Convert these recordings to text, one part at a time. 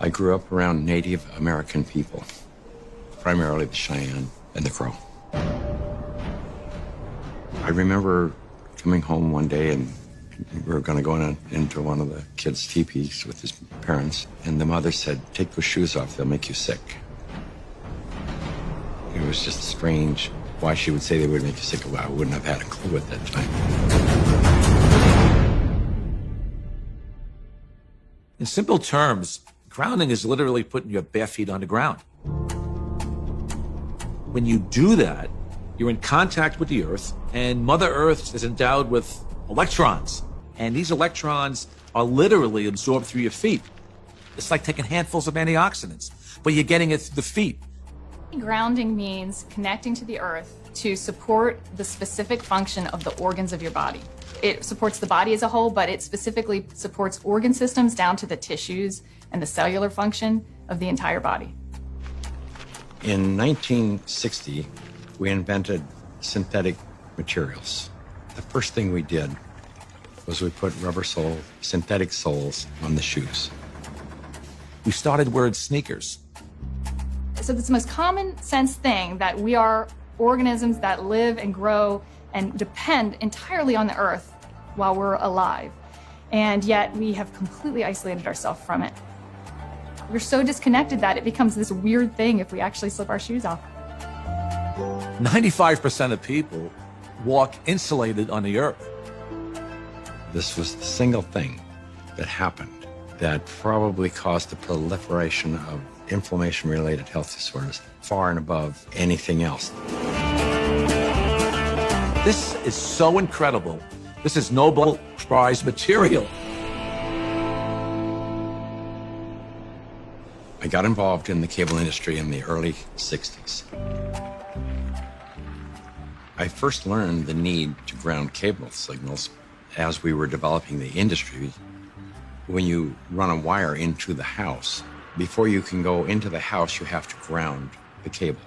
I grew up around Native American people, primarily the Cheyenne and the Crow. I remember coming home one day and we were going to go into one of the kids' teepees with his parents, and the mother said, "Take those shoes off, they'll make you sick." It was just strange why she would say they would make you sick. Well, I wouldn't have had a clue at that time. In simple terms, grounding is literally putting your bare feet on the ground. When you do that, you're in contact with the earth, and Mother Earth is endowed with electrons. And these electrons are literally absorbed through your feet. It's like taking handfuls of antioxidants, but you're getting it through the feet. Grounding means connecting to the earth to support the specific function of the organs of your body. It supports the body as a whole, but it specifically supports organ systems down to the tissues and the cellular function of the entire body. In 1960, we invented synthetic materials. The first thing we did was we put synthetic soles on the shoes. We started wearing sneakers. So it's the most common sense thing that we are organisms that live and grow and depend entirely on the earth while we're alive. And yet we have completely isolated ourselves from it. We're so disconnected that it becomes this weird thing if we actually slip our shoes off. 95% of people walk insulated on the earth. This was the single thing that happened that probably caused the proliferation of inflammation-related health disorders far and above anything else. This is so incredible. This is Nobel Prize material. I got involved in the cable industry in the early 60s. I first learned the need to ground cable signals as we were developing the industry. When you run a wire into the house, before you can go into the house, you have to ground the cable.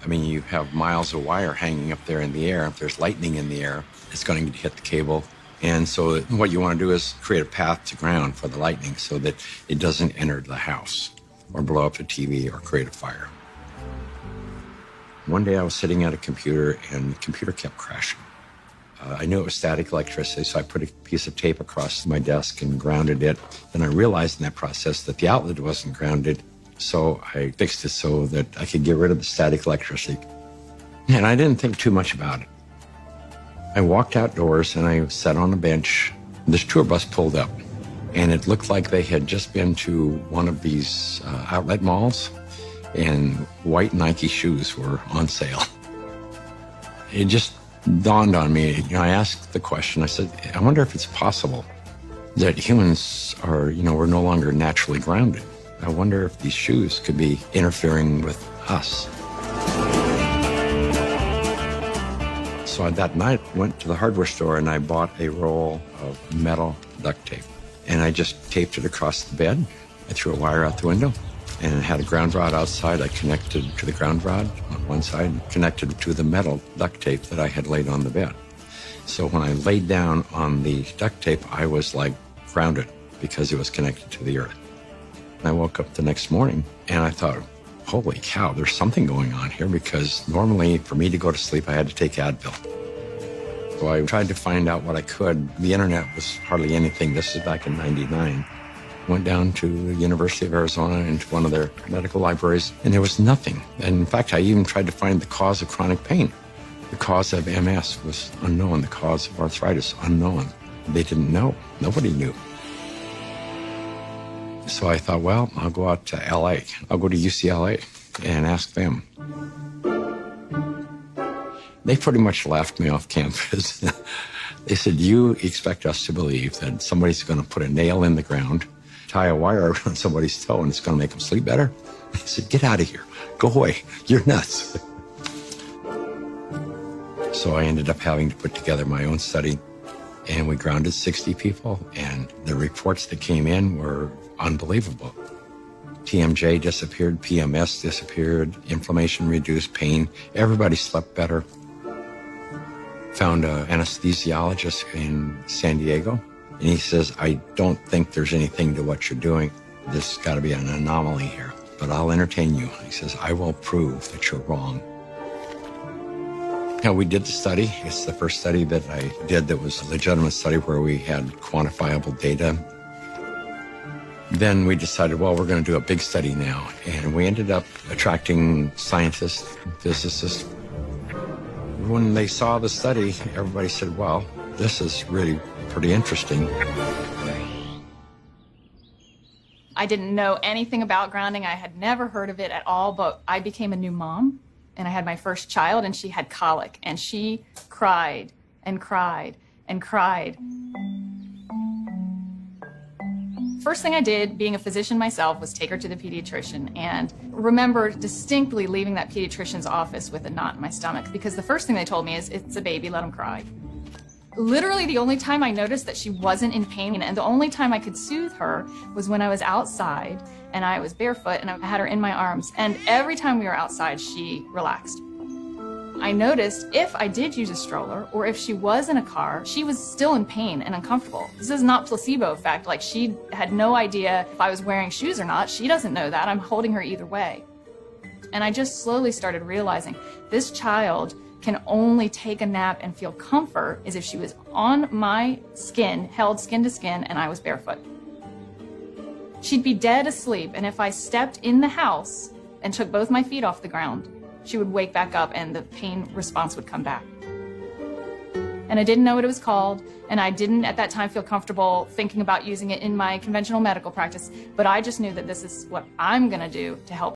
I mean, you have miles of wire hanging up there in the air. If there's lightning in the air, it's going to hit the cable. And so what you want to do is create a path to ground for the lightning so that it doesn't enter the house or blow up the TV or create a fire. One day I was sitting at a computer and the computer kept crashing. I knew it was static electricity, so I put a piece of tape across my desk and grounded it. Then I realized in that process that the outlet wasn't grounded, so I fixed it so that I could get rid of the static electricity. And I didn't think too much about it. I walked outdoors and I sat on a bench. This tour bus pulled up, and it looked like they had just been to one of these outlet malls, and white Nike shoes were on sale. It just dawned on me. I asked the question, I said, I wonder if it's possible that humans are, we're no longer naturally grounded. I wonder if these shoes could be interfering with us. So that night, I went to the hardware store and I bought a roll of metal duct tape. And I just taped it across the bed. I threw a wire out the window and it had a ground rod outside. I connected to the ground rod on one side, connected to the metal duct tape that I had laid on the bed. So when I laid down on the duct tape, I was like grounded because it was connected to the earth. I woke up the next morning and I thought, holy cow, there's something going on here, because normally for me to go to sleep, I had to take Advil. So I tried to find out what I could. The internet was hardly anything. This is back in '99. Went down to the University of Arizona into one of their medical libraries, and there was nothing. And in fact, I even tried to find the cause of chronic pain. The cause of MS was unknown. The cause of arthritis, unknown. They didn't know. Nobody knew. So I thought, well, I'll go out to LA. I'll go to UCLA and ask them. They pretty much laughed me off campus. They said, you expect us to believe that somebody's going to put a nail in the ground, tie a wire around somebody's toe, and it's going to make them sleep better? I said, get out of here. Go away. You're nuts. So I ended up having to put together my own study, and we grounded 60 people, and the reports that came in were unbelievable. TMJ disappeared, PMS disappeared, inflammation reduced, pain. Everybody slept better. Found an anesthesiologist in San Diego, and he says, I don't think there's anything to what you're doing. There's got to be an anomaly here, but I'll entertain you. He says, I will prove that you're wrong. We did the study. It's the first study that I did that was a legitimate study where we had quantifiable data. Then we decided, well, we're going to do a big study now. And we ended up attracting scientists, physicists. When they saw the study, everybody said, well, this is really pretty interesting. I didn't know anything about grounding. I had never heard of it at all, but I became a new mom, and I had my first child, and she had colic, and she cried and cried and cried. First thing I did, being a physician myself, was take her to the pediatrician, and remember distinctly leaving that pediatrician's office with a knot in my stomach, because the first thing they told me is, it's a baby, let him cry. Literally the only time I noticed that she wasn't in pain, and the only time I could soothe her, was when I was outside and I was barefoot and I had her in my arms, and every time we were outside she relaxed. I noticed if I did use a stroller or if she was in a car, she was still in pain and uncomfortable. This is not placebo effect, like she had no idea if I was wearing shoes or not. She doesn't know that. I'm holding her either way. And I just slowly started realizing this child can only take a nap and feel comfort is if she was on my skin, held skin to skin, and I was barefoot. She'd be dead asleep, and if I stepped in the house and took both my feet off the ground, she would wake back up and the pain response would come back. And I didn't know what it was called, and I didn't at that time feel comfortable thinking about using it in my conventional medical practice, but I just knew that this is what I'm gonna do to help